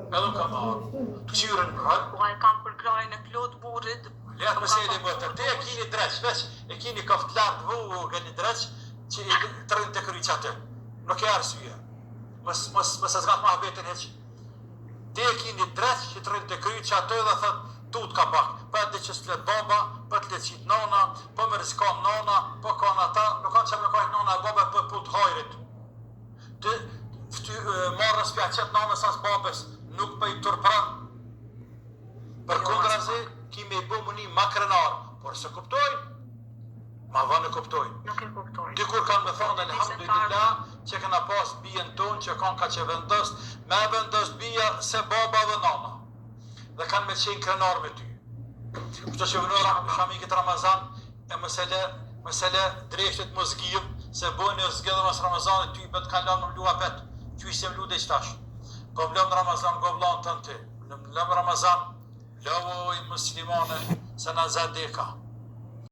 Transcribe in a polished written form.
Edhe unë kam marrë. Të qyrën në rënë. Po e kam për krajën e plot burrit. Letë më sejli më të te e kini dreq, veç e kini kaftë lartë vu u gëni dreq që i të rënë të kryq atë. Nuk e arsye. Mësë zgatë ma habetin heq. Te e kini dreq që të rënë të kryq atë dhe thëtë tut ka pak. Pa e dhe që s'let baba, pa të let qitë nona, pa me rizkon nona, pa kanë ata, nuk kanë që me kajtë nona e baba për put hajrit. Të marrës pja qëtë nonës as babes, nuk për i tërpran. Për kundrazi, kime i bu më një ma krenar, por se kuptoj, ma dha në kuptoj. Nuk e kuptoj. Dikur kanë me thonë, alhamdulillah, që këna pas bijen tonë që kanë ka që vendost, me vendost bija se baba dhe nona. Dhe kanë me qenë krenar me ty. Kështë që vënora shamikit Ramazan, e mësele dreshtet më zgjivë, se bojnë e zgjidhe mësë Ramazanit, ty i betë kanë lamë në lua petë, që i se më lu dhe i qtash. Ko vlem në Ramazan, ko vlan të në ty. Vlem Ramazan, lëvoj muslimane, se në zedeka.